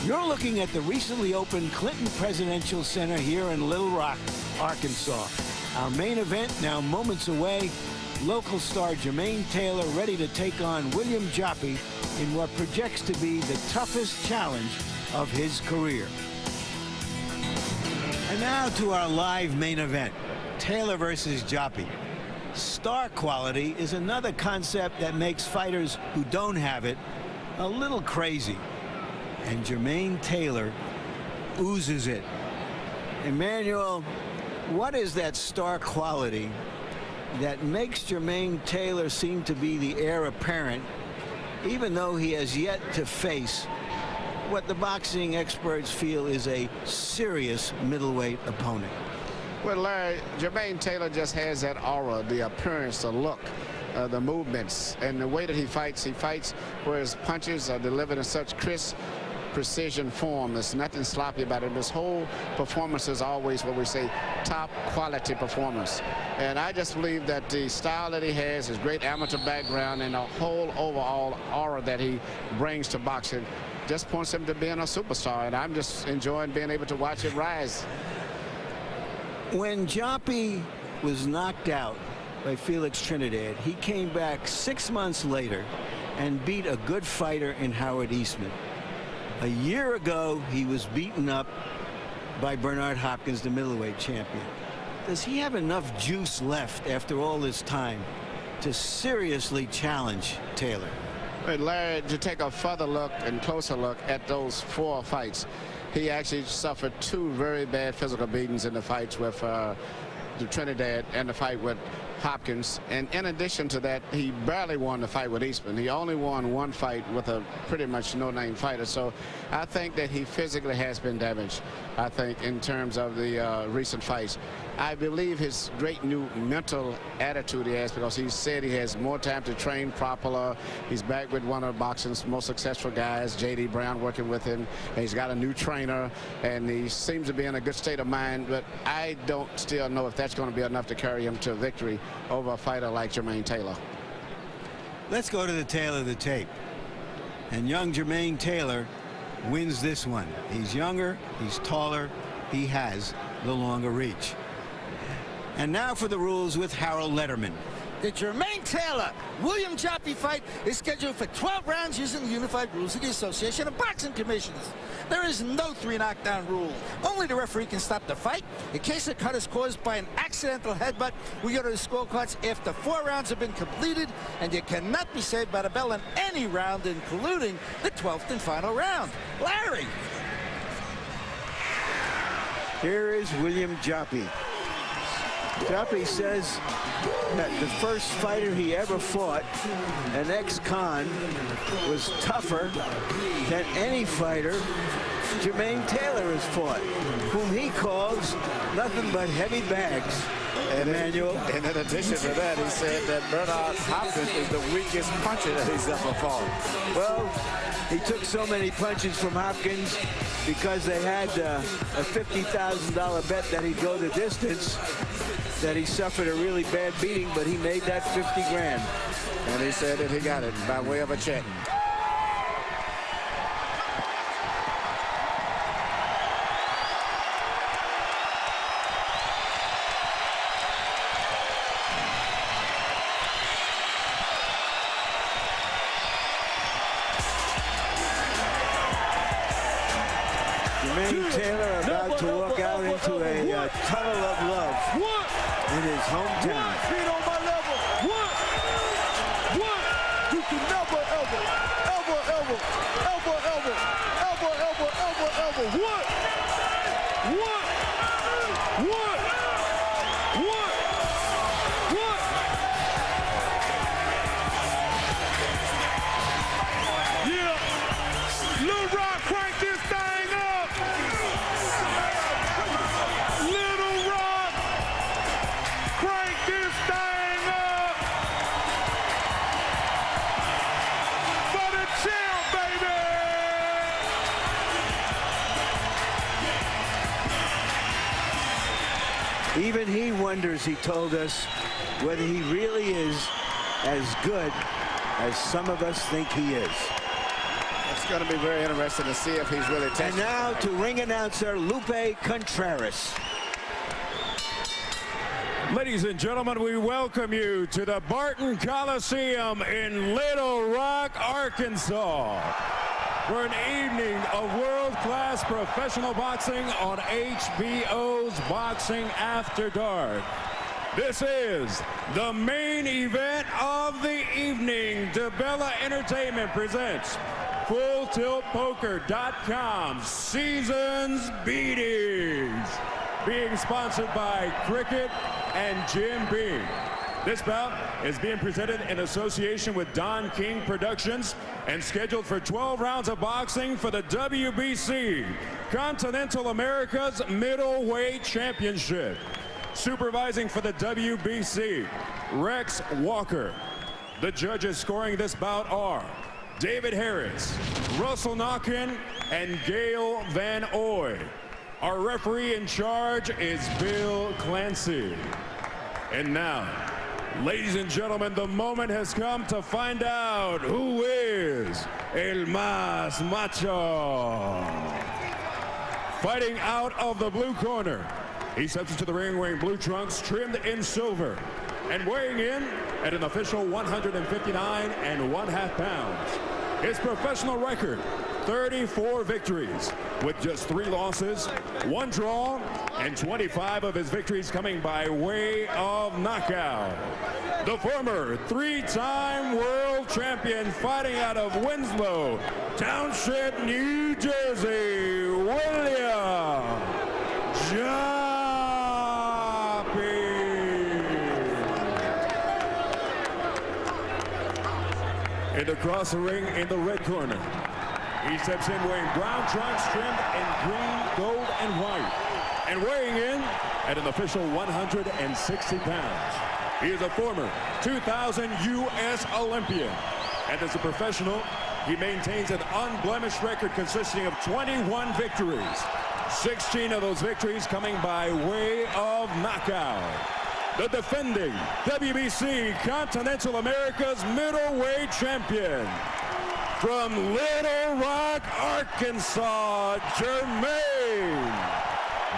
You're looking at the recently opened Clinton Presidential Center here in Little Rock, Arkansas. Our main event now moments away. Local star Jermain Taylor ready to take on William Joppy in what projects to be the toughest challenge of his career. And now to our live main event, Taylor versus Joppy. Star quality is another concept that makes fighters who don't have it a little crazy. And Jermain Taylor oozes it. Emmanuel, what is that star quality that makes Jermain Taylor seem to be the heir apparent, even though he has yet to face what the boxing experts feel is a serious middleweight opponent? Well, Larry, Jermain Taylor just has that aura, the appearance, the look, the movements, and the way that he fights where his punches are delivered in such crisp precision form. There's nothing sloppy about it. His whole performance is always what we say top quality performance. And I just believe that the style that he has, his great amateur background, and the whole overall aura that he brings to boxing just points him to being a superstar. And I'm just enjoying being able to watch it rise. When Joppy was knocked out by Felix Trinidad, he came back 6 months later and beat a good fighter in Howard Eastman. A year ago, he was beaten up by Bernard Hopkins, the middleweight champion. Does he have enough juice left after all this time to seriously challenge Taylor? But Larry, to take a further look and closer look at those 4 fights, he actually suffered 2 very bad physical beatings in the fights with the Trinidad and the fight with Hopkins. And in addition to that, he barely won the fight with Eastman. He only won 1 fight with a pretty much no-name fighter. So I think that he physically has been damaged, I think, in terms of the recent fights. I believe his great new mental attitude he has, because he said he has more time to train properly. He's back with one of boxing's most successful guys, J.D. Brown, working with him. And he's got a new trainer, and he seems to be in a good state of mind. But I don't still know if that's going to be enough to carry him to victory over a fighter like Jermain Taylor. Let's go to the tail of the tape. And young Jermain Taylor wins this one. He's younger, he's taller, he has the longer reach. And now for the rules with Harold Letterman. The Jermain Taylor William Joppy fight is scheduled for 12 rounds using the unified rules of the Association of Boxing Commissions. There is no 3 knockdown rule. Only the referee can stop the fight. In case the cut is caused by an accidental headbutt, we go to the scorecards after 4 rounds have been completed, and you cannot be saved by the bell in any round, including the 12th and final round. Larry. Here is William Joppy. Joppy says that the first fighter he ever fought, an ex-con, was tougher than any fighter Jermain Taylor has fought, whom he calls nothing but heavy bags. And Emmanuel. And in addition to that, he said that Bernard Hopkins is the weakest puncher that he's ever fought. Well, he took so many punches from Hopkins because they had a $50,000 bet that he'd go the distance, that he suffered a really bad beating, but he made that 50 grand. And he said that he got it by way of a check. Jermain Taylor about to walk out into a tunnel of love in his hometown. Feet on my level. You can never, ever. Yeah. Lil Rock, crank this thing up. Little Rock, crank this thing up. For the champ, baby. Even he wonders, he told us, whether he really is as good as some of us think he is. It's going to be very interesting to see if he's really tested. And now to ring announcer Lupe Contreras. Ladies and gentlemen, we welcome you to the Barton Coliseum in Little Rock, Arkansas, for an evening of world-class professional boxing on HBO's Boxing After Dark. This is the main event of the evening. DeBella Entertainment presents FullTiltPoker.com Seasons Beatings, being sponsored by Cricket and Jim Beam. This bout is being presented in association with Don King Productions and scheduled for 12 rounds of boxing for the WBC, Continental America's Middleweight Championship. Supervising for the WBC, Rex Walker. The judges scoring this bout are David Harris, Russell Knockin, and Gail Van Oy. Our referee in charge is Bill Clancy. And now, ladies and gentlemen, the moment has come to find out who is El Más Macho. Fighting out of the blue corner, he steps into the ring wearing blue trunks trimmed in silver and weighing in at an official 159.5 pounds. His professional record, 34 victories with just 3 losses, 1 draw, and 25 of his victories coming by way of knockout. The former 3-time world champion fighting out of Winslow Township, New Jersey, William Joppy. And across the ring in the red corner, he steps in wearing brown trunks trimmed in green, gold, and white, and weighing in at an official 160 pounds. He is a former 2000 U.S. Olympian, and as a professional, he maintains an unblemished record consisting of 21 victories, 16 of those victories coming by way of knockout. The defending WBC Continental America's Middleweight Champion, from Little Rock, Arkansas, Jermain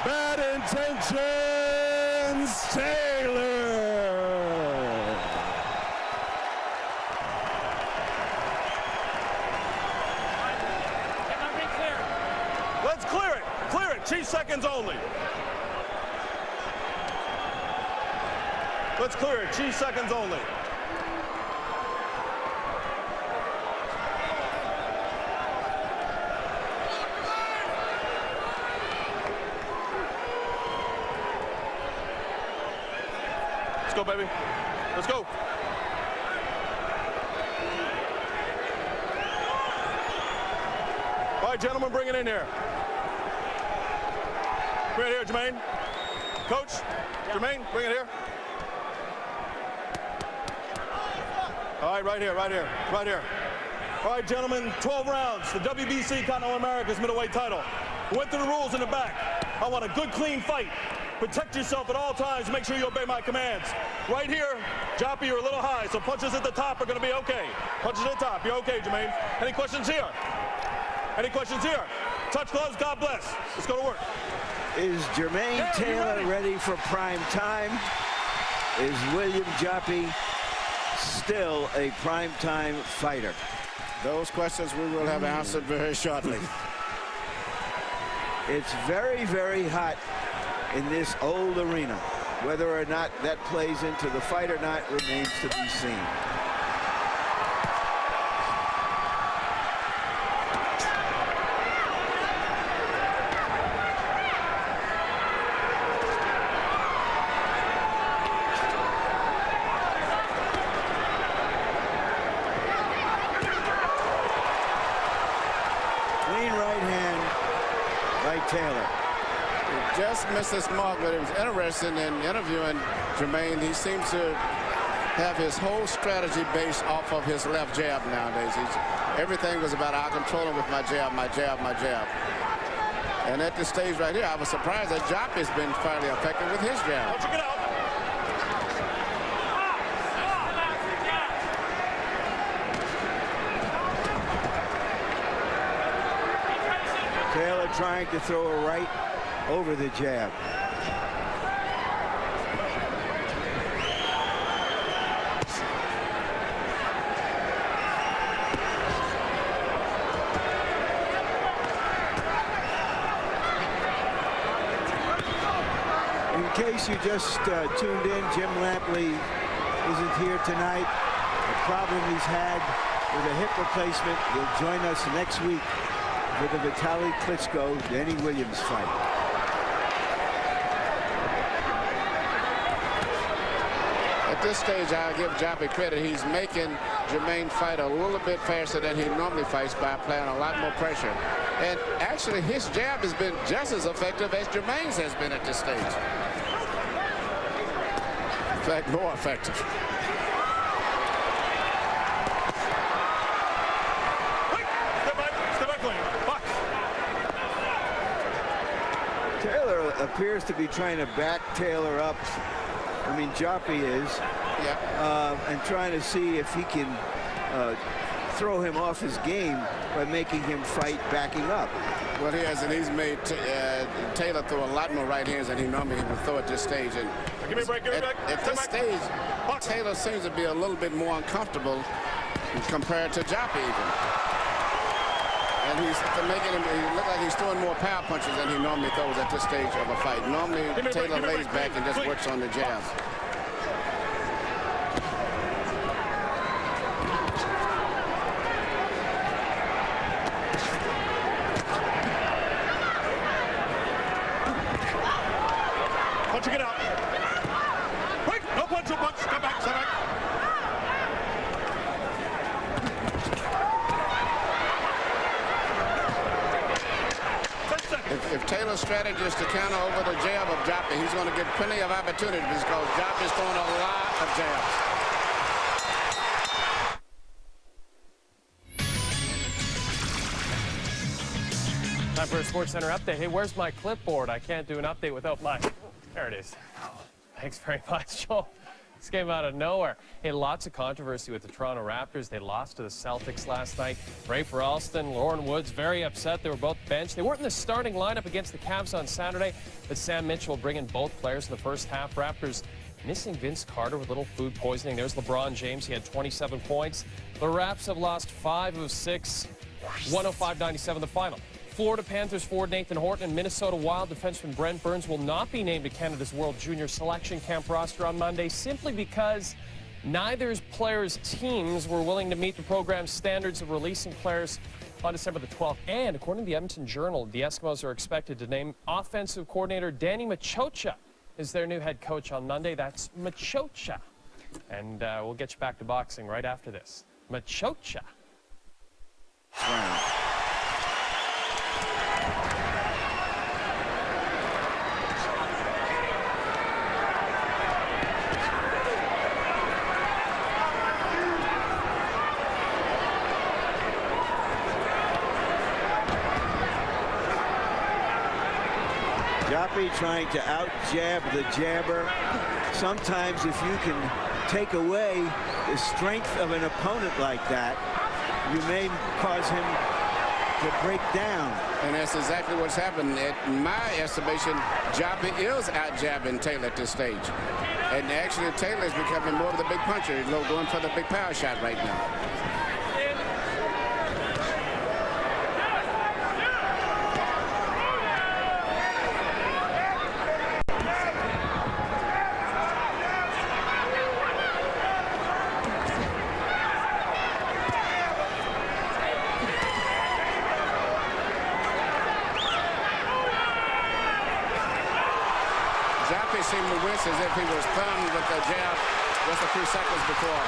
Bad Intentions Taylor. Let's clear it. Clear it. 2 seconds only. Let's clear it. 2 seconds only. Let's go, baby. Let's go. All right, gentlemen, bring it in here. Bring it here, Jermain. Coach, Jermain, bring it here. All right, right here, right here, right here. All right, gentlemen, 12 rounds, the WBC Continental America's middleweight title. We went through the rules in the back. I want a good, clean fight. Protect yourself at all times. Make sure you obey my commands. Right here, Joppy, you're a little high, so punches at the top are going to be okay. Punches at the top, you're okay, Jermain. Any questions here? Any questions here? Touch gloves, God bless. Let's go to work. Is Jermain Taylor ready for prime time? Is William Joppy still a primetime fighter? Those questions we will have answered very shortly. It's very, very hot in this old arena. Whether or not that plays into the fight or not remains to be seen. Taylor. He just missed his mark, but it was interesting in interviewing Jermain. He seems to have his whole strategy based off of his left jab nowadays. Everything was about I control him with my jab, my jab, my jab. And at this stage right here, I was surprised that Joppy's been fairly effective with his jab. Check it out. Taylor trying to throw a right over the jab. In case you just tuned in, Jim Lampley isn't here tonight. The problem he's had with a hip replacement. He'll join us next week for the Vitaly Klitschko-Danny Williams fight. At this stage, I'll give Joppy credit. He's making Jermain fight a little bit faster than he normally fights by applying a lot more pressure. And actually, his jab has been just as effective as Jermain's has been at this stage. In fact, more effective. Taylor appears to be trying to back Taylor up. I mean, Joppy is. Yeah. And trying to see if he can throw him off his game by making him fight backing up. Well, he has, and he's made Taylor throw a lot more right hands than he normally would throw at this stage. And give me a break, give me a break. At this stage, Taylor seems to be a little bit more uncomfortable compared to Joppy even. And he's making him, he looks like he's throwing more power punches than he normally throws at this stage of a fight. Normally, Taylor lays back and just works on the jabs. Punch, get out. Quick, no punch, no punch. Come back, step back. If Taylor's strategy is to counter over the jab of Joppy, he's going to get plenty of opportunities because Joppy's throwing a lot of jabs. Time for a SportsCenter update. Hey, where's my clipboard? I can't do an update without my... There it is. Oh, thanks very much, Joel. This came out of nowhere. Hey, lots of controversy with the Toronto Raptors. They lost to the Celtics last night. Rafer Alston, Lauren Woods, very upset. They were both benched. They weren't in the starting lineup against the Cavs on Saturday, but Sam Mitchell will bring in both players in the first half. Raptors missing Vince Carter with a little food poisoning. There's LeBron James. He had 27 points. The Raps have lost 5 of 6, 105-97 the final. Florida Panthers forward Nathan Horton and Minnesota Wild defenseman Brent Burns will not be named to Canada's World Junior Selection Camp roster on Monday simply because neither players' teams were willing to meet the program's standards of releasing players on December the 12th. And according to the Edmonton Journal, the Eskimos are expected to name offensive coordinator Danny Machocha as their new head coach on Monday. That's Machocha. And we'll get you back to boxing right after this. Machocha. Wow. Joppy trying to out-jab the jabber. Sometimes if you can take away the strength of an opponent like that, you may cause him to break down. And that's exactly what's happened. In my estimation, Joppy is out-jabbing Taylor at this stage. And actually, Taylor is becoming more of the big puncher. He's going for the big power shot right now. Joppy seemed to wince as if he was thumbed with the jab just a few seconds before.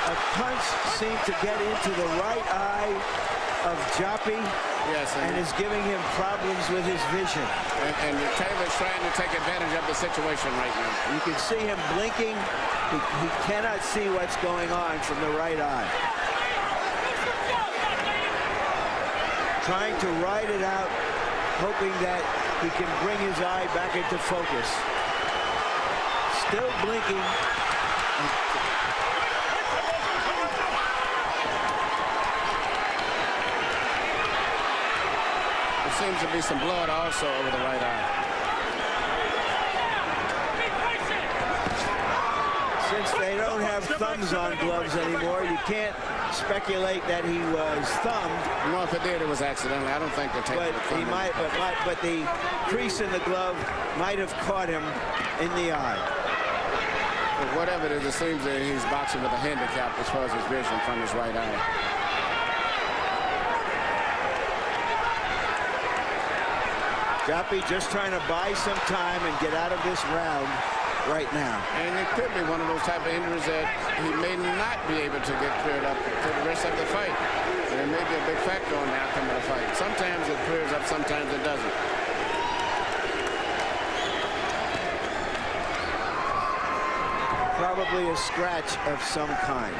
A punch seemed to get into the right eye of Joppy. Yes, and is giving him problems with his vision. And Taylor's trying to take advantage of the situation right now. You can see him blinking. He cannot see what's going on from the right eye. Trying to ride it out, hoping that he can bring his eye back into focus. Still blinking. There seems to be some blood also over the right eye. Since they don't have thumbs on gloves anymore, you can't speculate that he was thumbed. No, if it did, it was accidentally. I don't think they're taking But the he might, but the crease in the glove might have caught him in the eye. But whatever it is, it seems that he's boxing with a handicap as far as his vision from his right eye. Joppy just trying to buy some time and get out of this round right now. And it could be one of those type of injuries that he may not be able to get cleared up for the rest of the fight. And it may be a big factor on the outcome of the fight. Sometimes it clears up, sometimes it doesn't. Probably a scratch of some kind.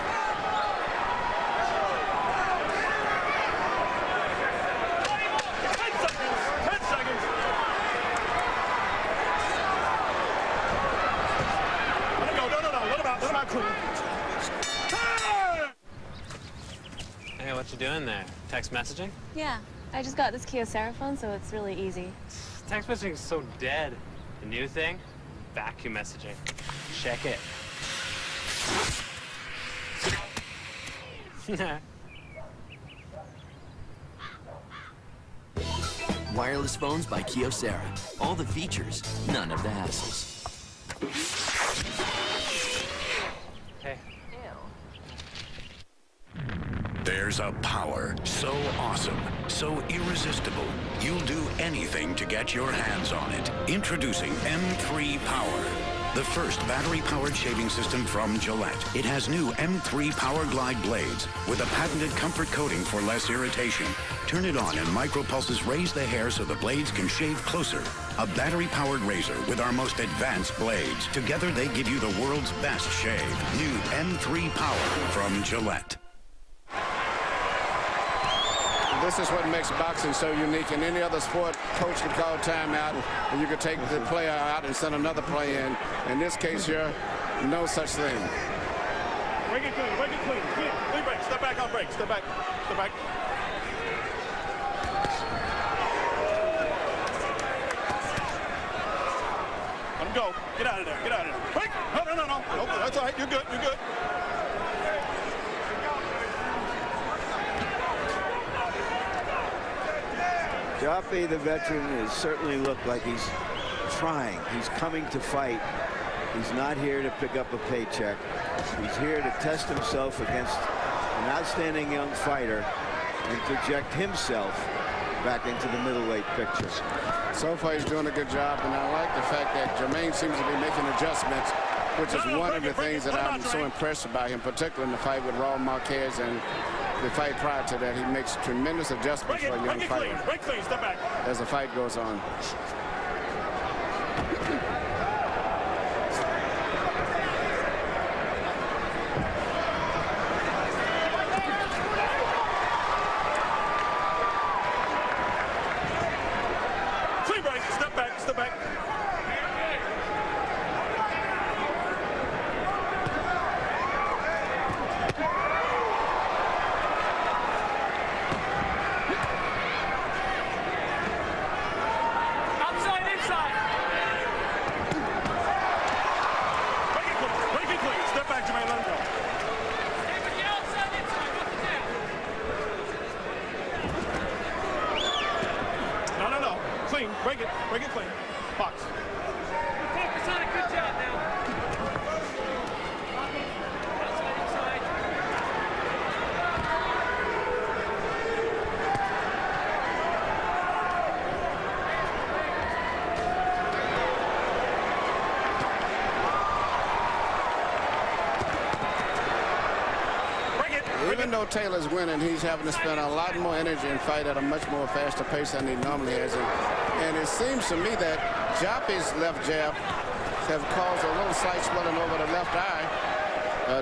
Hey, what you doing there? Text messaging? Yeah, I just got this Kyocera phone, so it's really easy. Text messaging is so dead. The new thing? Vacuum messaging. Check it. Wireless phones by Kyocera. All the features, none of the hassles. Hey. There's a power so awesome, so irresistible, you'll do anything to get your hands on it. Introducing M3 Power, the first battery-powered shaving system from Gillette. It has new M3 Power Glide blades with a patented comfort coating for less irritation. Turn it on and micropulses raise the hair so the blades can shave closer. A battery-powered razor with our most advanced blades. Together they give you the world's best shave. New M3 Power from Gillette. This is what makes boxing so unique. In any other sport, coach could call timeout, and you could take the player out and send another player in. In this case here, no such thing. Break it clean, break it clean. Clean break, step back on break, step back, step back. Let him go. Get out of there, get out of there. Break! No. Nope, that's all right, you're good, you're good. Joppy, the veteran, has certainly looked like he's trying. He's coming to fight. He's not here to pick up a paycheck. He's here to test himself against an outstanding young fighter and project himself back into the middleweight picture. So far, he's doing a good job, and I like the fact that Jermain seems to be making adjustments, which is one of the things that I'm so impressed about him, particularly in the fight with Raul Marquez and the fight prior to that. He makes tremendous adjustments for a young fighter Break clean, step back. as the fight goes on. Clean break, step back, step back. Break it clean. Box. Focus on it. Good job now. Outside, inside. Even though Taylor's winning, he's having to spend a lot more energy and fight at a much more faster pace than he normally has. And it seems to me that Joppy's left jab has caused a little slight swelling over the left eye, of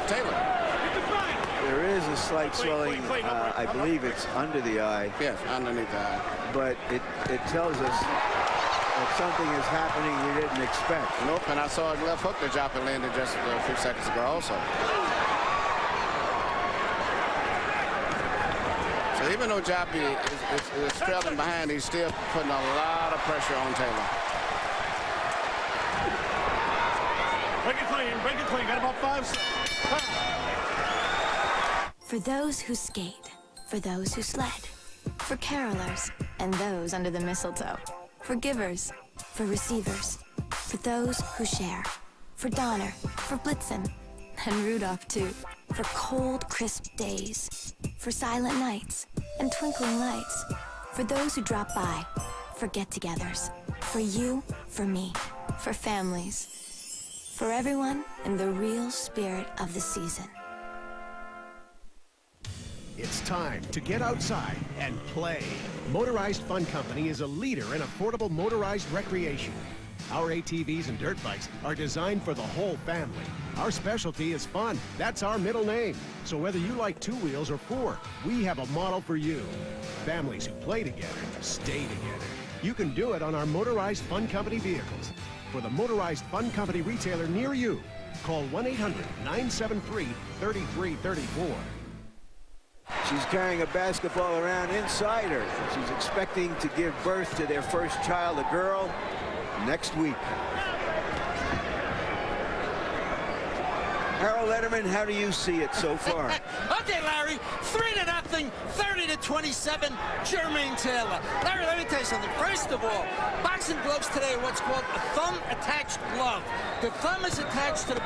Taylor. There is a slight swelling. I believe it's under the eye. Yes, underneath the eye. But it tells us that something is happening we didn't expect. Nope, and I saw a left hook that Joppy landed just a few seconds ago also. So he Even though Joppy is trailing behind, he's still putting a lot of pressure on Taylor. Break it clean. Got about 5 seconds. For those who skate, for those who sled, for carolers and those under the mistletoe, for givers, for receivers, for those who share, for Donner, for Blitzen, and Rudolph too, for cold, crisp days, for silent nights and twinkling lights, for those who drop by, for get-togethers, for you, for me, for families, for everyone in the real spirit of the season. It's time to get outside and play. Motorized Fun Company is a leader in affordable motorized recreation. Our ATVs and dirt bikes are designed for the whole family. Our specialty is fun. That's our middle name. So whether you like 2 wheels or 4, we have a model for you. Families who play together, stay together. You can do it on our Motorized Fun Company vehicles. For the Motorized Fun Company retailer near you, call 1-800-973-3334. She's carrying a basketball around inside her. She's expecting to give birth to their first child, a girl, next week. Harold Letterman, how do you see it so far? Okay, Larry, 3-0, 30-27, Jermain Taylor. Larry, let me tell you something. First of all, boxing gloves today are what's called a thumb-attached glove. The thumb is attached to the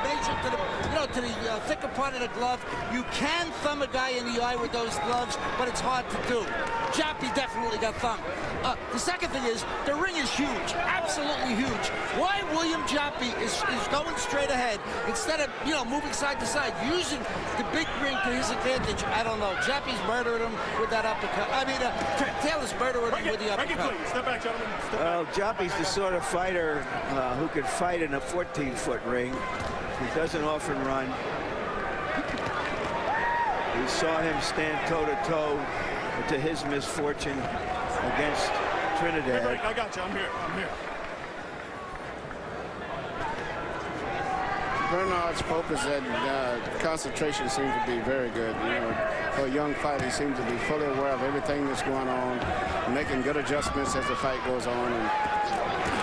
thicker part of the glove. You can thumb a guy in the eye with those gloves, but it's hard to do. Joppy definitely got thumbed. The second thing is, the ring is huge, absolutely huge. Why William Joppy is going straight ahead instead of, moving side to side, using the big ring to his advantage, I don't know. Joppy's murdering him with that uppercut. Taylor's murdering him with the uppercut. Step back, gentlemen. Well, Joppy's the sort of fighter who could fight in a 14-foot ring. He doesn't often run. We saw him stand toe-to-toe, to his misfortune, against Trinidad. Hey, I got you. I'm here. Bernard's focus and concentration seems to be very good. For a young fighter, he seems to be fully aware of everything that's going on, making good adjustments as the fight goes on. And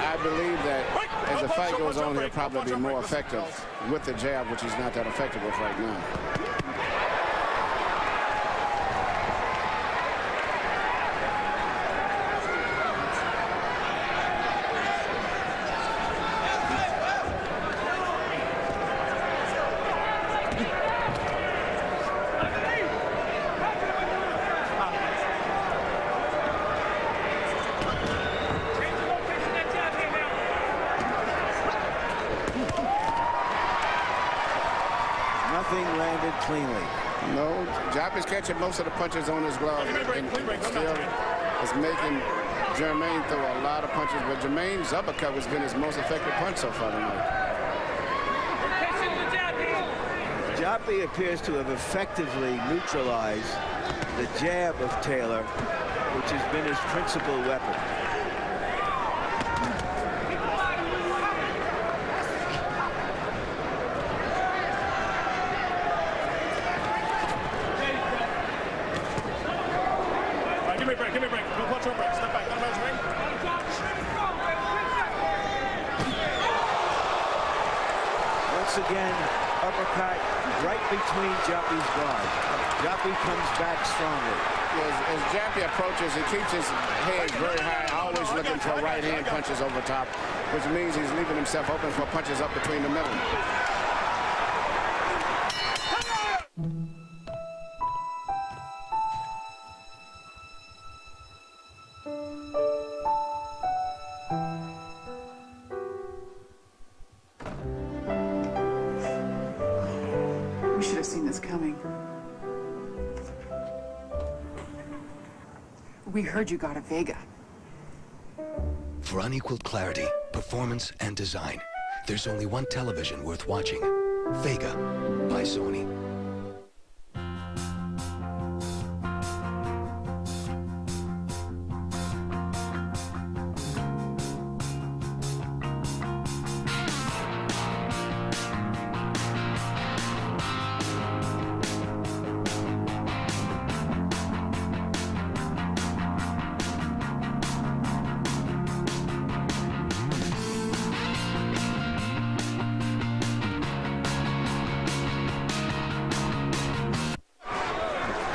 I believe that as the fight goes on, he'll probably be more effective with the jab, which he's not that effective with right now. Landed cleanly. No, Joppy's catching most of the punches on his glove and still is making Jermain throw a lot of punches, but Jermain's uppercut has been his most effective punch so far tonight. Joppy appears to have effectively neutralized the jab of Taylor, which has been his principal weapon. Give me a break. Go punch or break. Step back. Out of his ring. Once again, uppercut right between Joppy's guard. Joppy comes back strongly. As Joppy approaches, he keeps his head very high, always looking for right-hand punches over top, which means he's leaving himself open for punches up between the middle. We should have seen this coming. We heard you got a Vega. For unequaled clarity, performance, and design, there's only one television worth watching. Vega by Sony.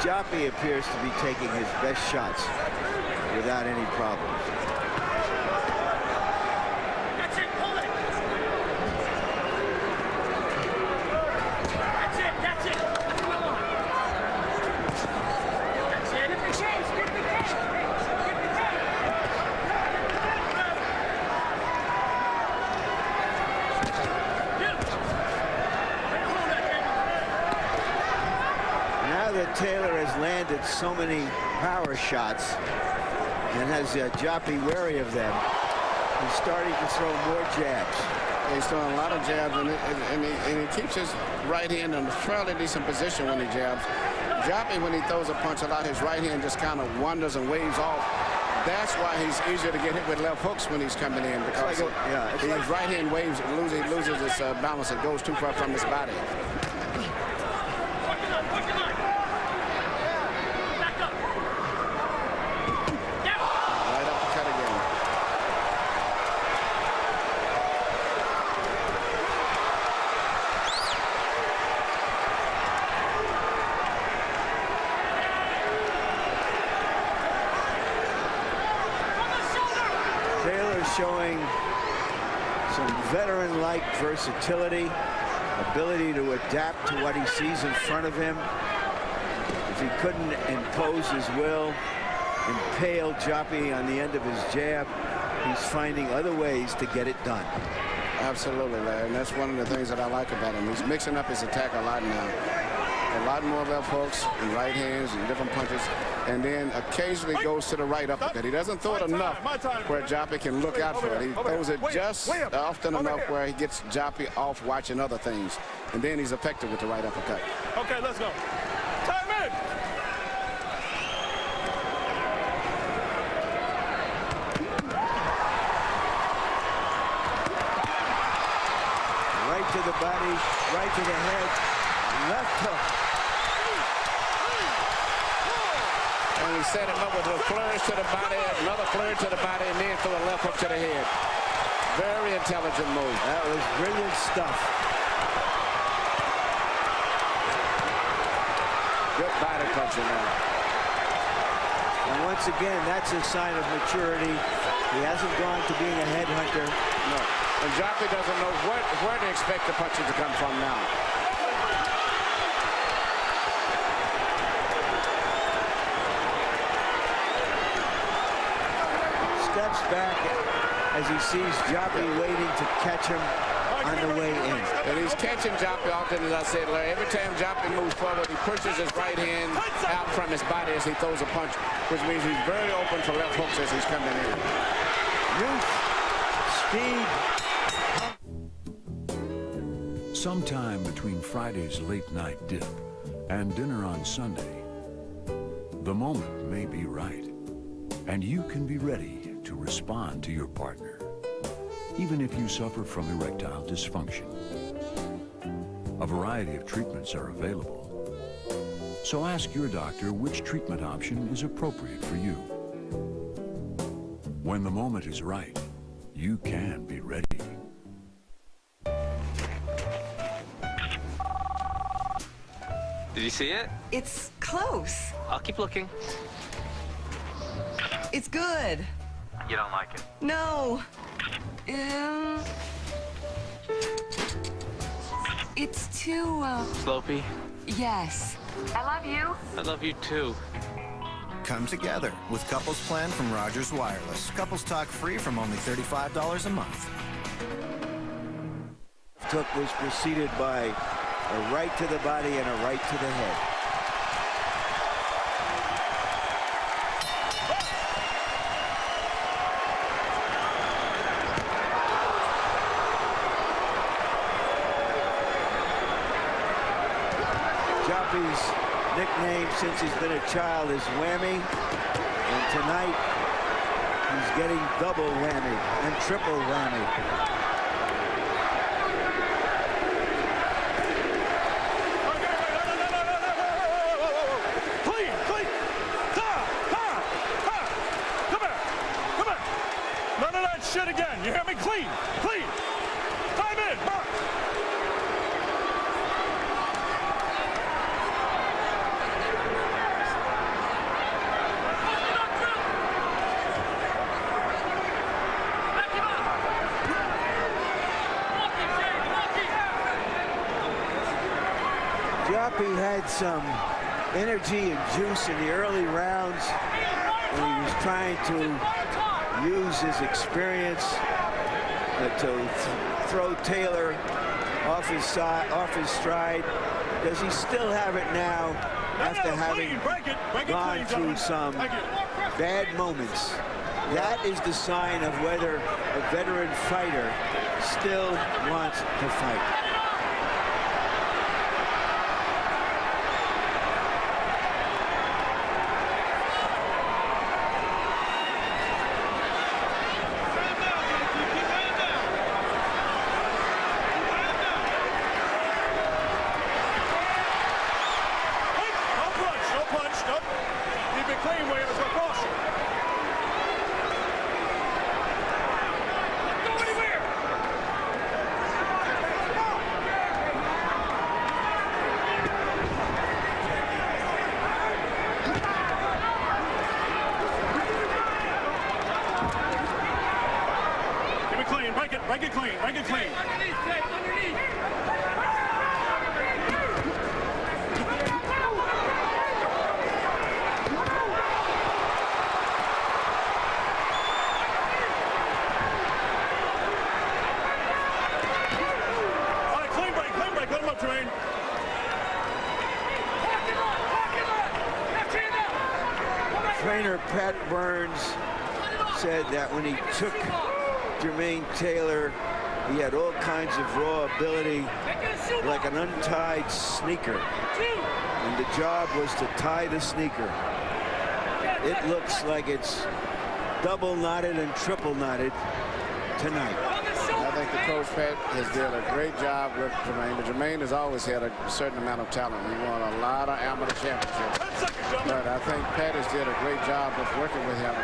Joppy appears to be taking his best shots without any problems. That's it, pull it. That's it, that's it. Come on. That's it. Get the chance, get the chance. Get the chance. Now that Taylor has landed so many power shots and has Joppy wary of them, he's starting to throw more jabs. He's throwing a lot of jabs, and he keeps his right hand in a fairly decent position when he jabs. Joppy, when he throws a punch a lot, his right hand just kind of wanders and waves off. That's why he's easier to get hit with left hooks when he's coming in, because his right hand waves, loses his balance. It goes too far from his body. Right uppercut again. Taylor showing some veteran-like versatility, ability to adapt to what he sees in front of him. If he couldn't impose his will, impale Joppy on the end of his jab, he's finding other ways to get it done. Absolutely, Larry, and that's one of the things that I like about him. He's mixing up his attack a lot now. A lot more left hooks and right hands and different punches, and then occasionally goes to the right uppercut. He doesn't throw it enough where Joppy can look out for it. He throws it just often enough where he gets Joppy off watching other things, and then he's effective with the right uppercut. Okay, let's go. Time in. Right to the body, right to the head, left hook. And he set him up with a flourish to the body, another flourish to the body, and then threw a left hook to the head. Very intelligent move. That was brilliant stuff. Good body punching now. And once again, that's a sign of maturity. He hasn't gone to being a headhunter. No. And Joppy doesn't know where to expect the punches to come from now. Steps back as he sees Joppy waiting to catch him on the way in. And he's catching Joppy often, as I said, Larry. Every time Joppy moves forward, he pushes his right hand out from his body as he throws a punch, which means he's very open for left hooks as he's coming in. Youth, speed. Sometime between Friday's late night dip and dinner on Sunday, the moment may be right, and you can be ready to respond to your partner, even if you suffer from erectile dysfunction. A variety of treatments are available, so ask your doctor which treatment option is appropriate for you. When the moment is right, you can be ready. Did you see it? It's close. I'll keep looking. It's good. You don't like it? No. It's too, Slopey? Yes. I love you. I love you too. Come together with Couples Plan from Rogers Wireless. Couples talk free from only $35 a month. Hook was preceded by a right to the body and a right to the head. Joppy's nickname since he's been a child is Whammy, and tonight he's getting double whammy and triple whammy. Shit again. You hear me? Clean. Clean. Time in. Mark. Joppy had some energy and juice in the early rounds when he was trying to use his experience to throw Taylor off his stride. Does he still have it now after having gone through some bad moments? That is the sign of whether a veteran fighter still wants to fight. Break it clean, break it clean. Underneath. All right, clean break. Let him up, Jermain. Trainer Pat Burns said that when he took Jermain Taylor, he had all kinds of raw ability, like an untied sneaker. And the job was to tie the sneaker. It looks like it's double knotted and triple knotted tonight. I think the coach, Pat, has done a great job with Jermain. But Jermain has always had a certain amount of talent. He won a lot of amateur championships. But I think Pat has did a great job of working with him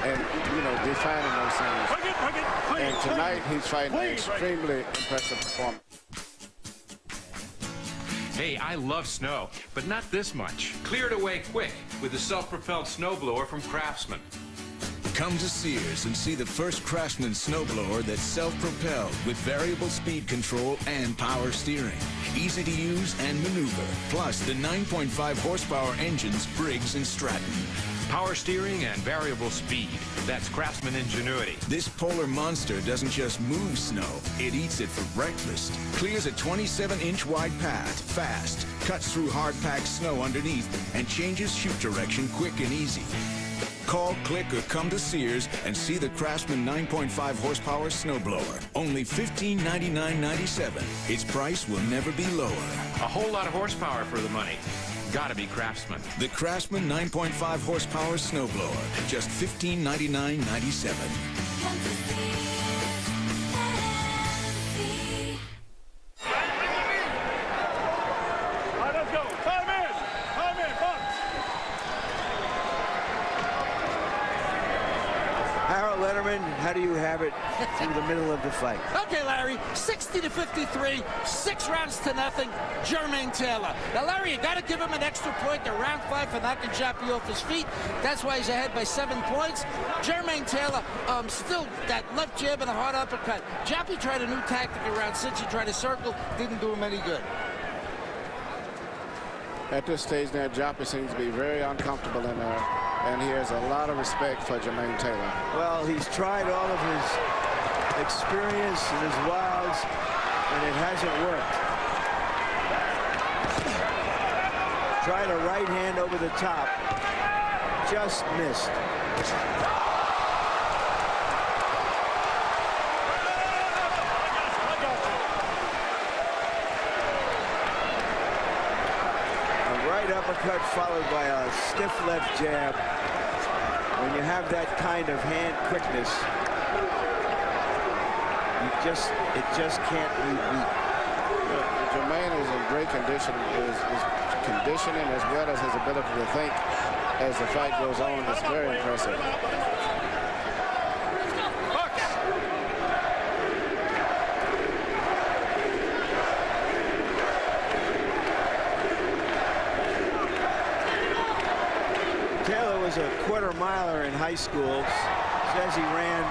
and, you know, defining those things. And tonight he's fighting an extremely impressive performance. Hey, I love snow, but not this much. Clear it away quick with the self-propelled snowblower from Craftsman. Come to Sears and see the first Craftsman snowblower that's self-propelled with variable speed control and power steering. Easy to use and maneuver, plus the 9.5 horsepower engines Briggs & Stratton. Power steering and variable speed. That's Craftsman ingenuity. This polar monster doesn't just move snow, it eats it for breakfast. Clears a 27-inch wide path fast, cuts through hard-packed snow underneath, and changes chute direction quick and easy. Call, click, or come to Sears and see the Craftsman 9.5 horsepower snowblower. Only $1599.97. Its price will never be lower. A whole lot of horsepower for the money. Gotta be Craftsman. The Craftsman 9.5 horsepower snowblower. Just $1599.97. How do you have it through the middle of the fight? Okay, Larry, 60-53, 6 rounds to nothing, Jermain Taylor. Now, Larry, you got to give him an extra point to round 5 for knocking Joppy off his feet. That's why he's ahead by 7 points. Jermain Taylor, still that left jab and a hard uppercut. Joppy tried a new tactic around 6. He tried a circle, didn't do him any good. At this stage now, Joppy seems to be very uncomfortable in there. And he has a lot of respect for Jermain Taylor. Well, he's tried all of his experience and his wiles, and it hasn't worked. Tried a right hand over the top. Just missed. Uppercut followed by a stiff left jab. When you have that kind of hand quickness, it just can't be beat. Jermain is in great condition. His conditioning as well as his ability to think as the fight goes on is very impressive. Was a quarter miler in high school. Says he ran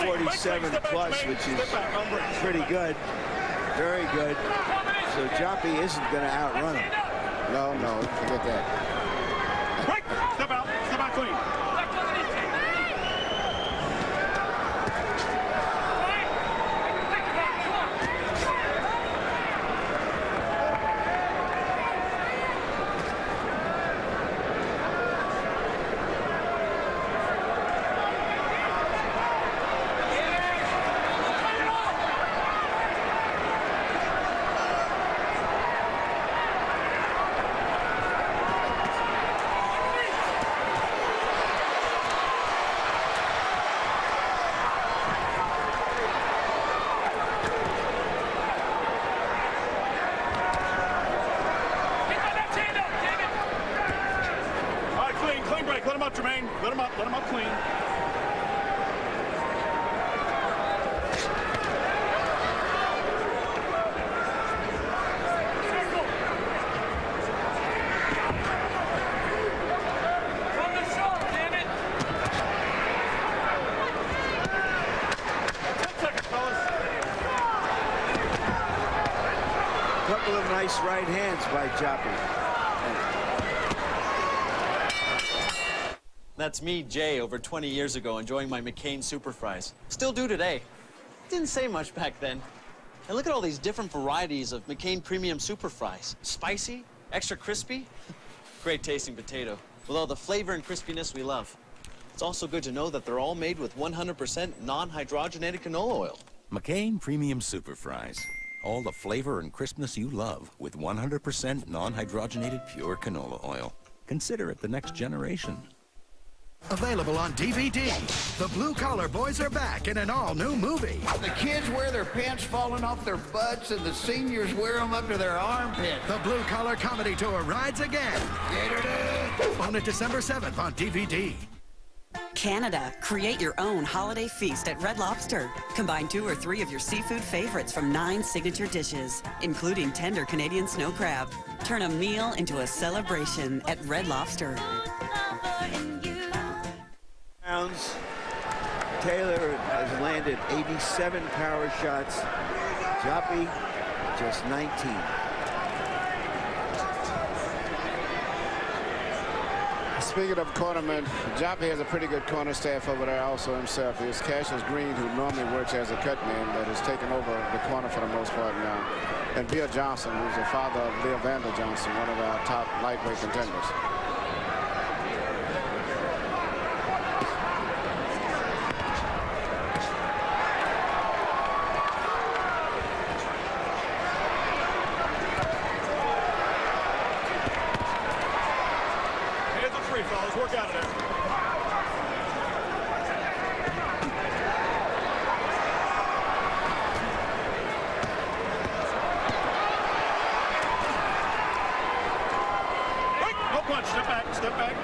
47 plus, which is pretty good, very good. So Joppy isn't going to outrun him. No, no, forget that. Break! Step out clean. Let him up, Jermain. Let him up clean. From the short, damn it. 10 seconds, fellas. Couple of nice right hands by Joppy. That's me, Jay, over 20 years ago, enjoying my McCain Super Fries. Still do today. Didn't say much back then. And look at all these different varieties of McCain Premium Super Fries. Spicy, extra crispy, great tasting potato, with all the flavor and crispiness we love. It's also good to know that they're all made with 100% non-hydrogenated canola oil. McCain Premium Super Fries. All the flavor and crispness you love with 100% non-hydrogenated pure canola oil. Consider it the next generation. Available on DVD. The Blue Collar Boys are back in an all-new movie. The kids wear their pants falling off their butts, and the seniors wear them up to their armpits. The Blue Collar Comedy Tour rides again. On December 7th on DVD. Canada, create your own holiday feast at Red Lobster. Combine 2 or 3 of your seafood favorites from 9 signature dishes, including tender Canadian snow crab. Turn a meal into a celebration at Red Lobster. Taylor has landed 87 power shots. Joppy, just 19. Speaking of cornermen, Joppy has a pretty good corner staff over there also himself. Here's Cassius Green, who normally works as a cut man, but has taken over the corner for the most part now. And Bill Johnson, who's the father of Leo Vander Johnson, one of our top lightweight contenders. Fellas, work out of there. Wait, no punch. Step back. Step back.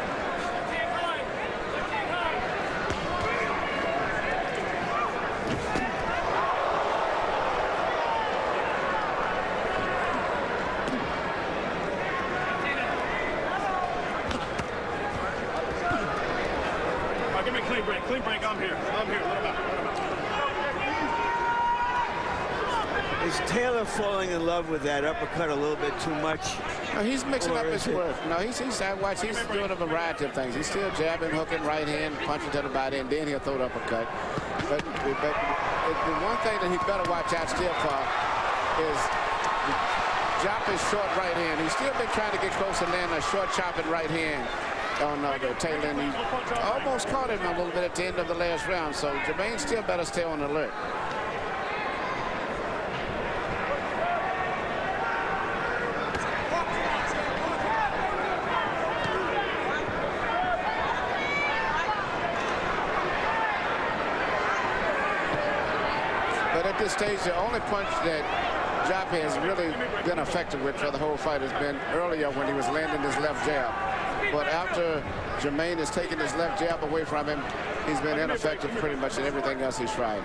Clean break. I'm here. Let him out. Is Taylor falling in love with that uppercut a little bit too much? No, he's mixing up his work. No, he's doing a variety of things. He's still jabbing, hooking, right hand, punching to the body, and then he'll throw the uppercut. But the one thing that he better watch out still for is Joppy's short right hand. He's still been trying to get close and land a short chopping right hand on the tail end. He almost caught him a little bit at the end of the last round, so Jermain still better stay on alert. But at this stage, the only punch that Joppy has really been effective with for the whole fight has been earlier when he was landing his left jab. But after Jermain has taken his left jab away from him, he's been ineffective pretty much in everything else he's tried.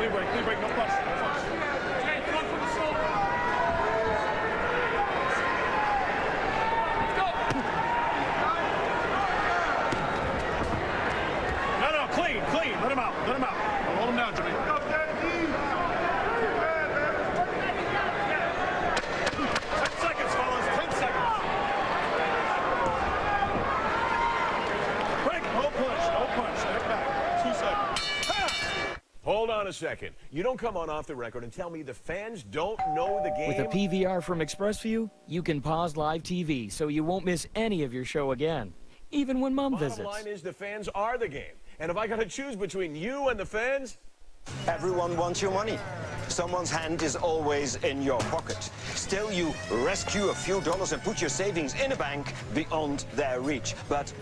Clean break, no punch. Hey, come on for the shoulder. Let's go. Hold on a second. You don't come on off the record and tell me the fans don't know the game? With a PVR from ExpressView, you can pause live TV so you won't miss any of your show again, even when Mom visits. Bottom line is the fans are the game. And if I got to choose between you and the fans... Everyone wants your money. Someone's hand is always in your pocket. Still, you rescue a few dollars and put your savings in a bank beyond their reach. But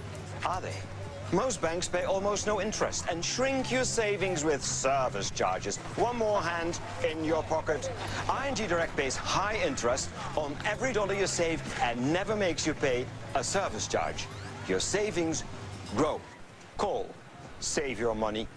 are they? Most banks pay almost no interest and shrink your savings with service charges. One more hand in your pocket. ING Direct pays high interest on every dollar you save and never makes you pay a service charge. Your savings grow. Call. Save your money.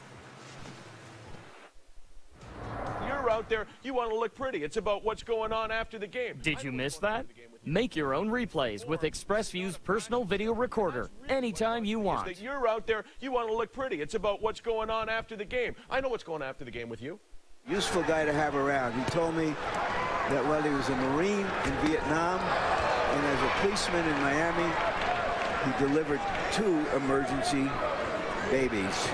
You're out there, you want to look pretty. It's about what's going on after the game. Did you miss that? Make your own replays with ExpressView's personal video recorder anytime you want. That you're out there, you want to look pretty. It's about what's going on after the game. I know what's going on after the game with you. Useful guy to have around. He told me that while he was a Marine in Vietnam and as a policeman in Miami, he delivered 2 emergency babies.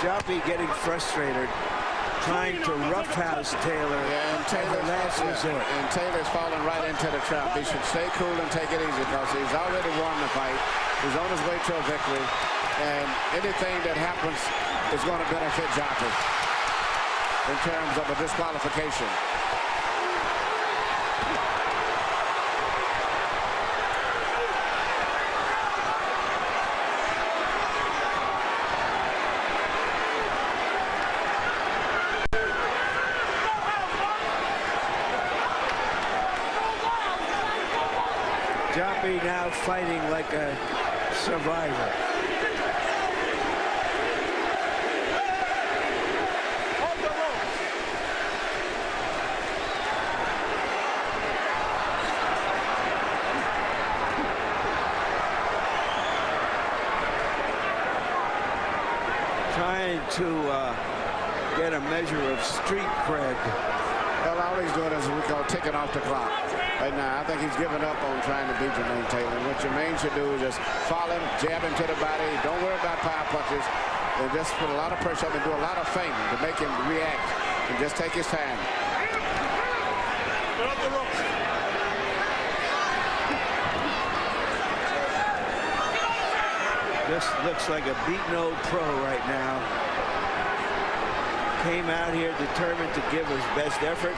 Joppy getting frustrated, trying to roughhouse Taylor. Yeah, and Taylor's falling right into the trap. He should stay cool and take it easy because he's already won the fight. He's on his way to a victory. And anything that happens is going to benefit Joppy in terms of a disqualification. Joppy now fighting like a survivor. Trying to get a measure of street cred. Well, all he's doing is what we call ticking off the clock. Right now, I think he's given up on trying to beat Jermain Taylor. What Jermain should do is just follow him, jab him to the body. Don't worry about power punches. And just put a lot of pressure on him and do a lot of feinting to make him react. And just take his time. Get up the ropes. This looks like a beaten old pro right now. Came out here determined to give his best effort.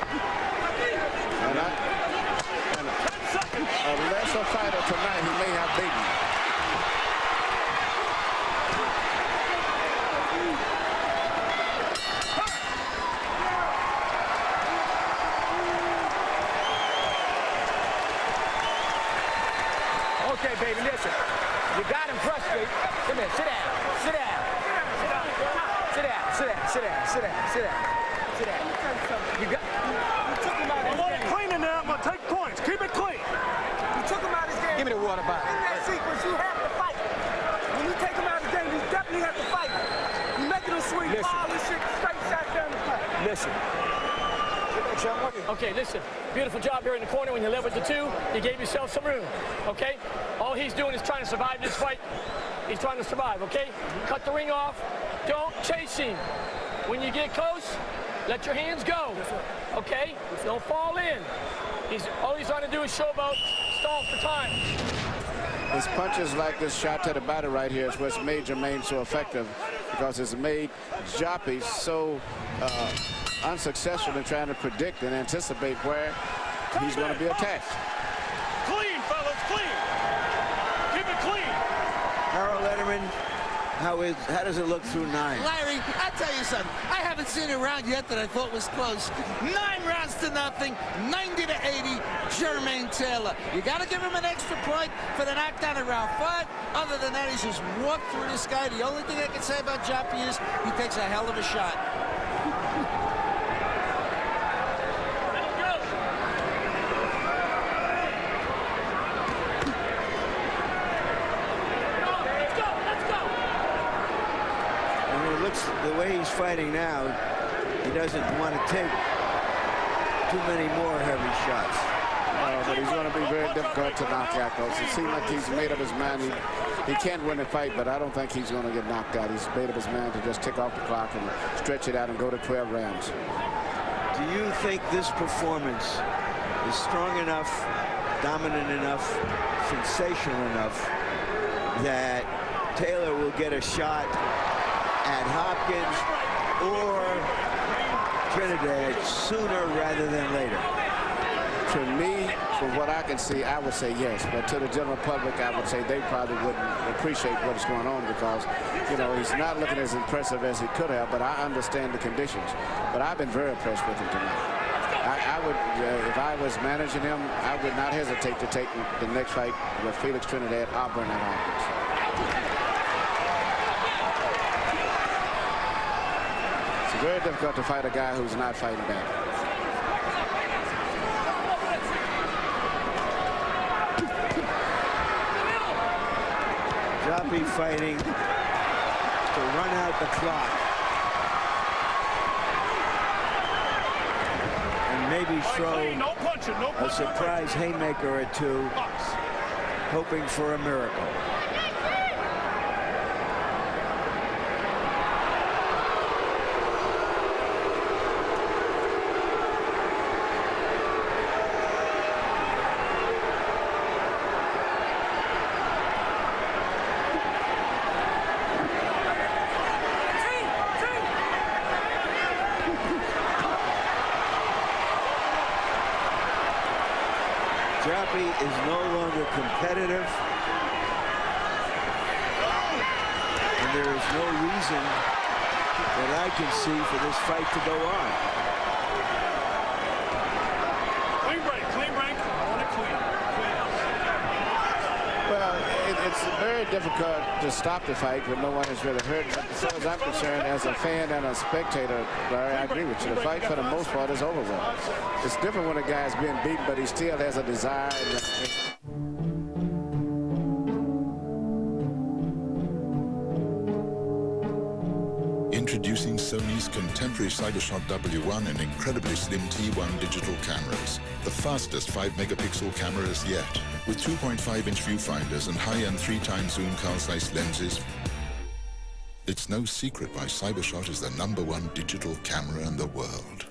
A lesser fighter tonight he may have beaten. Okay, baby, listen. You got him frustrated. Come here, sit down. Sit down. Sit down. Sit down. Sit down. Sit down. Sit down. Sit down. You got. You took him out. I want it clean in there. I'm gonna take points. Keep it clean. You took him out of his game. Give me the water bottle. In that sequence, you have to fight. When you take him out of the game, you definitely have to fight. You making him swing all this shit, straight shot down the plate. Listen. Okay, listen. Beautiful job here in the corner when you leveled the two. You gave yourself some room, okay? All he's doing is trying to survive this fight. He's trying to survive, okay? Cut the ring off. Don't chase him. When you get close, let your hands go, okay? Don't fall in. All he's trying to do is showboat, stall for time. His punches like this shot to the body right here is what's made Jermain so effective, because it's made Joppy so unsuccessful in trying to predict and anticipate where he's going to be attacked. Clean, fellas, clean. Keep it clean. Harold Letterman, how does it look through 9? Larry, I tell you something. I haven't seen a round yet that I thought was close. 9 rounds to nothing, 90 to 80, Jermain Taylor. You got to give him an extra point for the knockdown in round 5. Other than that, he's just walked through this guy. The only thing I can say about Joppy is he takes a hell of a shot. The way he's fighting now, he doesn't want to take too many more heavy shots. But he's going to be very difficult to knock out, though. It seems like he's made up his mind. He can't win the fight, but I don't think he's going to get knocked out. He's made up his mind to just tick off the clock and stretch it out and go to 12 rounds. Do you think this performance is strong enough, dominant enough, sensational enough that Taylor will get a shot at Hopkins or Trinidad sooner rather than later? To me, from what I can see, I would say yes. But to the general public, I would say they probably wouldn't appreciate what is going on because, you know, he's not looking as impressive as he could have, but I understand the conditions. But I've been very impressed with him tonight. I would, if I was managing him, I would not hesitate to take the next fight with Felix Trinidad or Bernard Hopkins. It's very difficult to fight a guy who's not fighting back. Joppy fighting to run out the clock. And maybe throw a surprise haymaker or two, hoping for a miracle. Joppy is no longer competitive, and there is no reason that I can see for this fight to go on. Clean break. I want it clean. Well, it's very difficult to stop the fight when no one is really hurt. But as far as I'm concerned, as a fan and a spectator, Larry, I agree with you. The fight, for the most part, is over with. It's different when a guy's being beaten, but he still has a desire. Introducing Sony's contemporary CyberShot W1 and incredibly slim T1 digital cameras. The fastest 5-megapixel cameras yet, with 2.5-inch viewfinders and high-end 3x zoom car-sized lenses. It's no secret why CyberShot is the #1 digital camera in the world.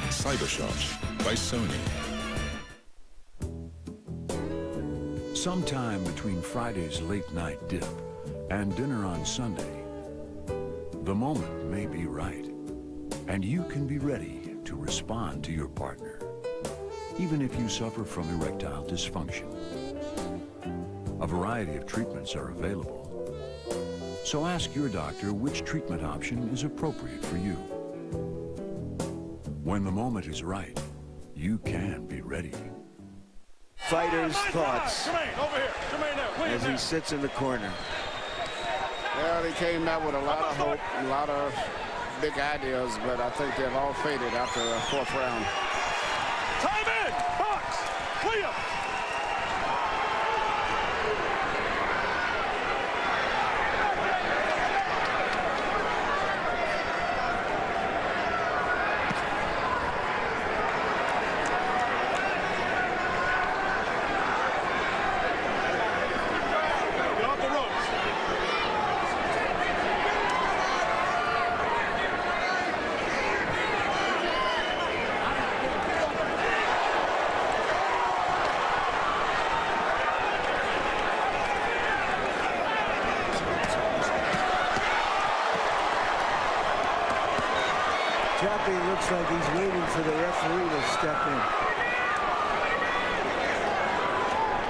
CyberShot by Sony. Sometime between Friday's late-night dip and dinner on Sunday, the moment may be right, and you can be ready to respond to your partner, even if you suffer from erectile dysfunction. A variety of treatments are available, so ask your doctor which treatment option is appropriate for you. When the moment is right, you can be ready. Fighter's thoughts Jermain, over here. Jermain, there. as he sits in the corner. Well, he came out with a lot of hope, a lot of big ideas, but I think they've all faded after the 4th round. Time in! Box! Clear! Joppy looks like he's waiting for the referee to step in.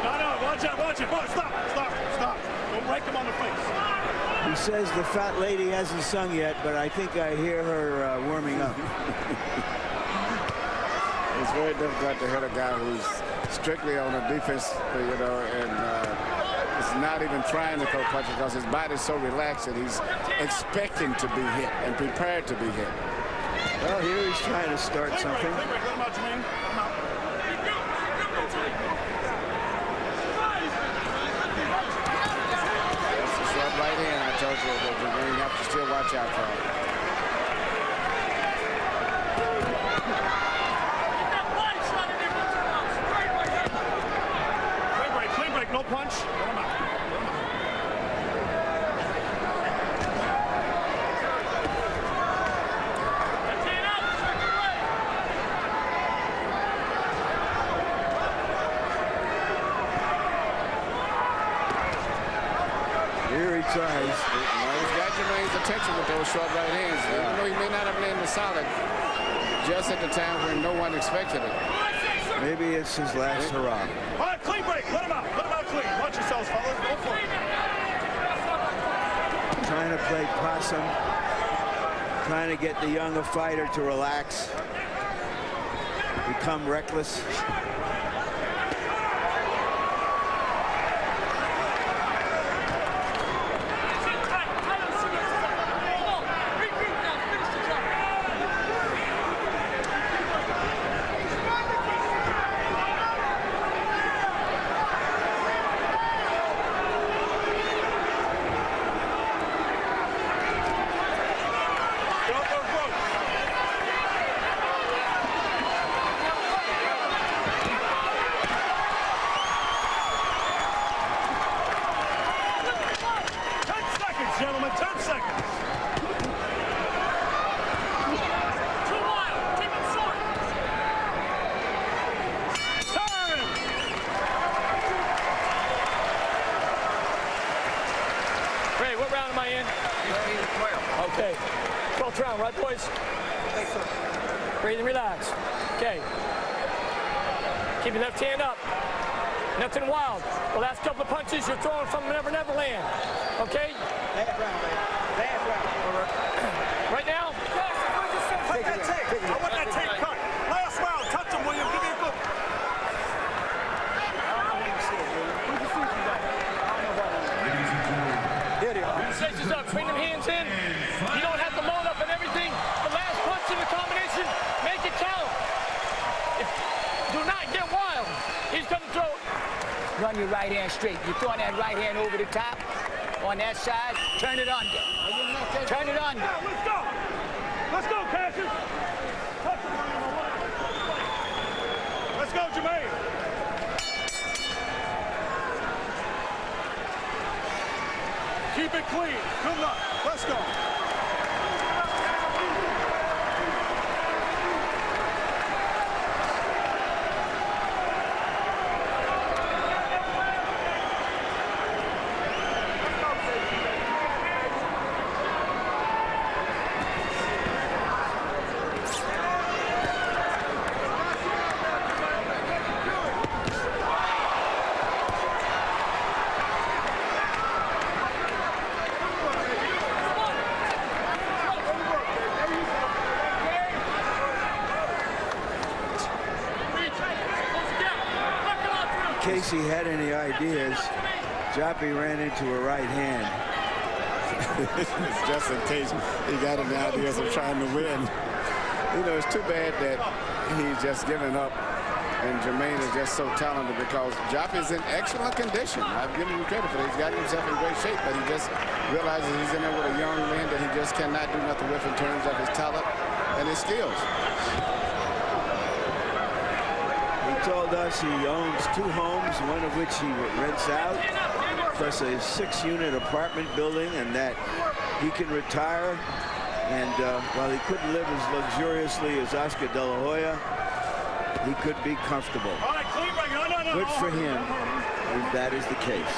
No, watch out, watch it. Stop. Don't break him on the face. He says the fat lady hasn't sung yet, but I think I hear her warming up. It's very difficult to hit a guy who's strictly on the defense, you know, and is not even trying to throw punches because his body's so relaxed that he's expecting to be hit and prepared to be hit. Well, here he's trying to start something. Let him out, Jermain. That's the short right hand. I told you that Jermain have to still watch out for him. Clean break, no punch. Let him out. Here he tries. He's got Jermain's attention with those short right hands. Even though he may not have landed solid just at the time when no one expected it. Maybe it's his last hurrah. All right, clean break. Let him out. Let him out clean. Watch yourselves, fellas. Go for it. Trying to play possum. Trying to get the younger fighter to relax. Become reckless. Gentlemen, 10 seconds. Too wild. Keep it short. Time. Ray, what round am I in? Okay. 12th round, right, boys? Breathe and relax. Okay. Keep your left hand up. Nothing wild. The last couple of punches you're throwing from Never Never Land. Okay? Last round, man. Last round. Right now? Cut that tape. I want that tape cut. Last round. Touch him, William. Give me a good. Here they are. Faces up. Bring them hands in. You don't have to load up and everything. The last punch in the combination, make it count. Do not get wild. He's going to throw. Run your right hand straight. You're throwing that right hand over the top. On that side, turn it under. Turn it under. Now, let's go. Let's go, Cassius. Let's go, Jermain. Keep it clean. Good luck. Let's go. In case he had any ideas, Joppy ran into a right hand. Just in case he got any ideas of trying to win. You know, it's too bad that he's just given up And Jermain is just so talented because Joppy is in excellent condition. I've given him credit for that. He's gotten himself in great shape, but he just realizes he's in there with a young man that he just cannot do nothing with in terms of his talent and his skills. He told us he owns 2 homes, one of which he rents out, plus a 6-unit apartment building, and that he can retire. And while he couldn't live as luxuriously as Oscar De La Hoya, he could be comfortable. Good for him if that is the case.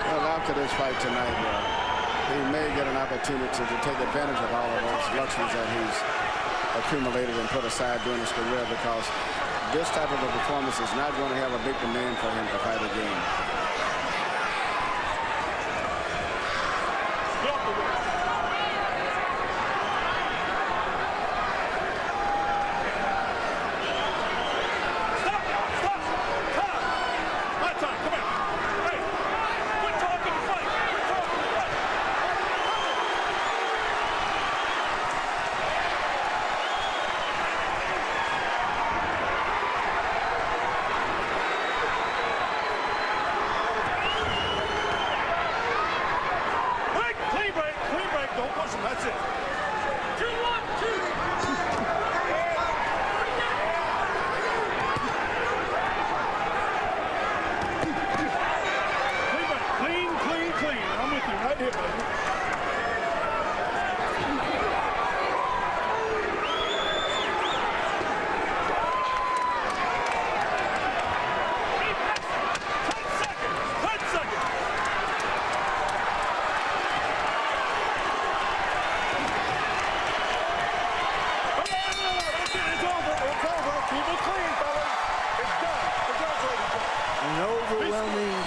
Well, after this fight tonight, he may get an opportunity to take advantage of all of those luxuries that he's accumulated and put aside during his career, because this type of a performance is not going to have a big demand for him to fight again.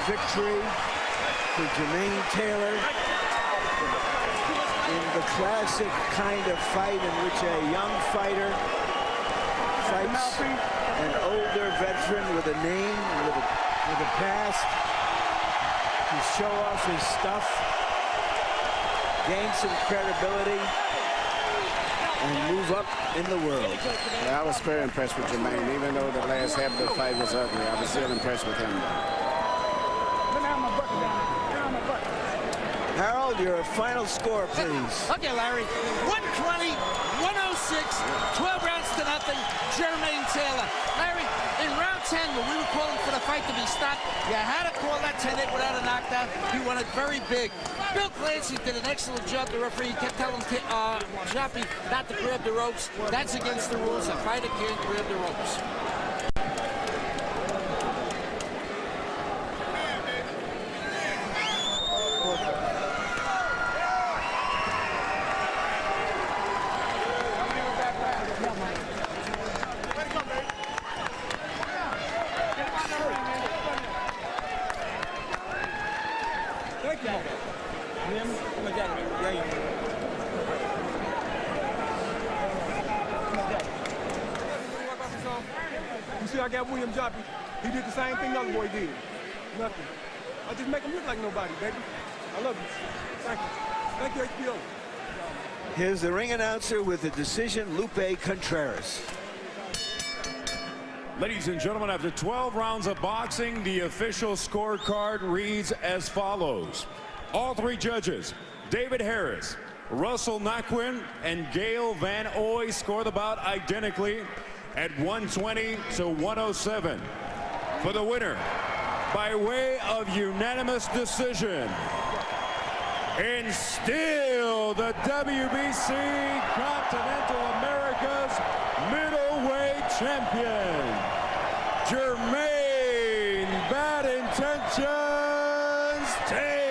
Victory for Jermain Taylor in the classic kind of fight in which a young fighter fights an older veteran with a name, with a past, to show off his stuff, gain some credibility, and move up in the world. Yeah, I was very impressed with Jermain. Even though the last half of the fight was ugly, I was still impressed with him. Harold, your final score, please. Okay, Larry. 120, 106, 12 rounds to nothing. Jermain Taylor. Larry, in round 10, when we were calling for the fight to be stopped, you had to call that 10-8 without a knockdown. He won it very big. Bill Clancy did an excellent job. The referee kept telling Joppy not to grab the ropes. That's against the rules. A fighter can't grab the ropes. You see, I got William Joppy. He did the same thing the other boy did. Nothing. I just make him look like nobody, baby. I love you. Thank you. Thank you, HBO. Here's the ring announcer with the decision, Lupe Contreras. Ladies and gentlemen, after 12 rounds of boxing, the official scorecard reads as follows. All 3 judges, David Harris, Russell Naquin, and Gail Van Oy, scored the bout identically at 120 to 107. For the winner, by way of unanimous decision, and still the WBC Continental America's middleweight champion, Jermain Bad Intentions Taylor.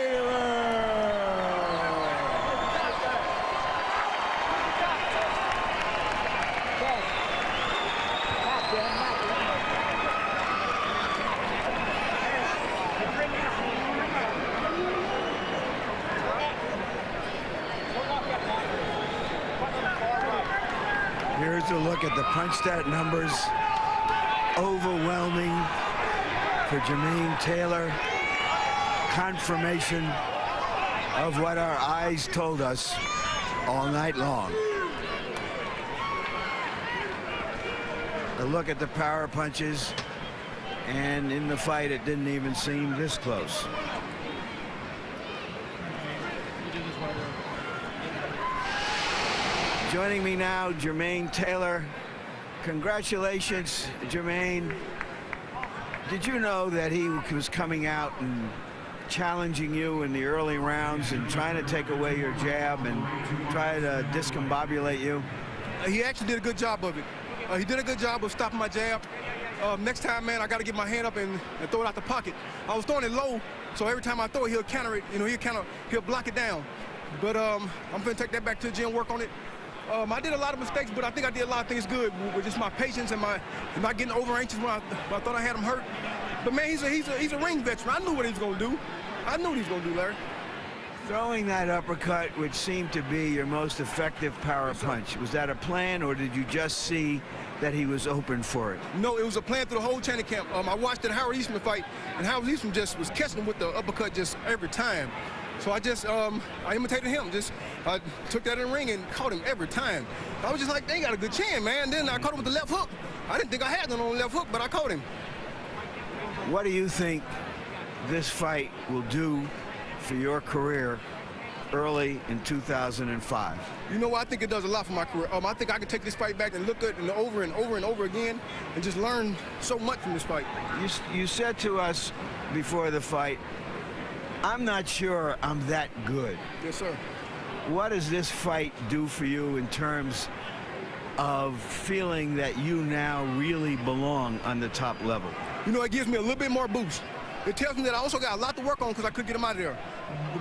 Here's a look at the punch stat numbers. Overwhelming for Jermain Taylor. confirmation of what our eyes told us all night long. A look at the power punches, and in the fight it didn't even seem this close. Joining me now, Jermain Taylor. Congratulations, Jermain. Did you know that he was coming out and challenging you in the early rounds and trying to take away your jab and try to discombobulate you? He actually did a good job of it. He did a good job of stopping my jab. Next time, man, I got to get my hand up and throw it out the pocket. I was throwing it low, so every time I throw it, he'll counter it. You know, he'll block it down. But I'm going to take that back to the gym, work on it. I did a lot of mistakes, but I think I did a lot of things good with just my patience and my not getting over anxious when I thought I had him hurt. But man, he's a ring veteran. I knew what he was going to do. I knew what he was going to do, Larry. Throwing that uppercut, which seemed to be your most effective power punch, was that a plan, or did you just see that he was open for it? No, it was a plan through the whole training camp. I watched the Howard Eastman fight, and Howard Eastman just was catching him with the uppercut just every time. So I just, I imitated him. I took that in the ring and caught him every time. I was just like, they got a good chin, man. Then I caught him with the left hook. I didn't think I had one on the left hook, but I caught him. What do you think this fight will do for your career early in 2005? You know what? I think it does a lot for my career. I think I can take this fight back and look at it over and over and over again and just learn so much from this fight. You said to us before the fight, I'm not sure I'm that good. Yes, sir. What does this fight do for you in terms of feeling that you now really belong on the top level? You know, it gives me a little bit more boost. It tells me that I also got a lot to work on because I couldn't get him out of there.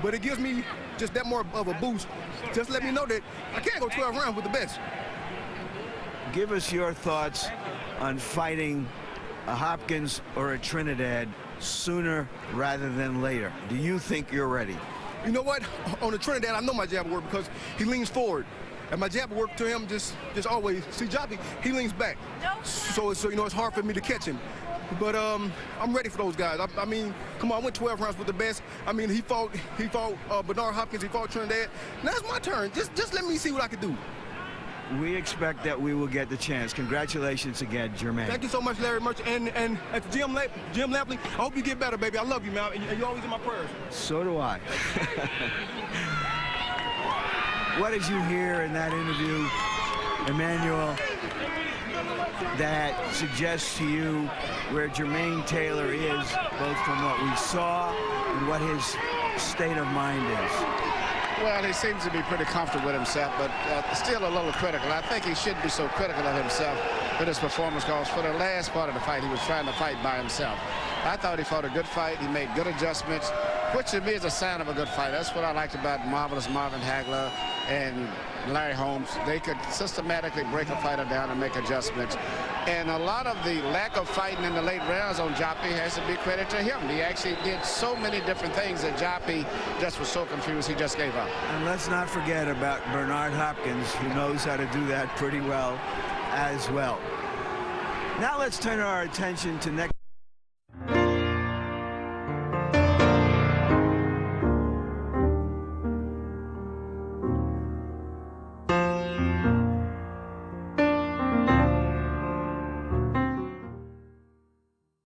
But it gives me just that more of a boost. Just let me know that I can't go 12 rounds with the best. Give us your thoughts on fighting a Hopkins or a Trinidad sooner rather than later. Do you think you're ready? You know what? On the Trinidad, I know my jab will work because he leans forward. And my jab will work to him just always. See, Joppy, he leans back. So you know, it's hard for me to catch him. But I'm ready for those guys. I mean, come on, I went 12 rounds with the best. I mean, he fought Bernard Hopkins, he fought Trinidad. Now it's my turn. Just let me see what I can do. We expect that we will get the chance. Congratulations again, Jermain. Thank you so much, Larry Merchant. And at the Jim Lampley, I hope you get better, baby. I love you, man. And you're always in my prayers. So do I. What did you hear in that interview, Emmanuel, that suggests to you where Jermain Taylor is, both from what we saw and what his state of mind is? Well, he seems to be pretty comfortable with himself, but still a little critical. I think he shouldn't be so critical of himself with his performance, because for the last part of the fight, he was trying to fight by himself. I thought he fought a good fight. He made good adjustments, which to me is a sign of a good fight. That's what I liked about Marvelous Marvin Hagler and Larry Holmes. They could systematically break a fighter down and make adjustments. And a lot of the lack of fighting in the late rounds on Joppy has to be credit to him. He actually did so many different things that Joppy just was so confused he just gave up. And let's not forget about Bernard Hopkins, who knows how to do that pretty well as well. Now let's turn our attention to next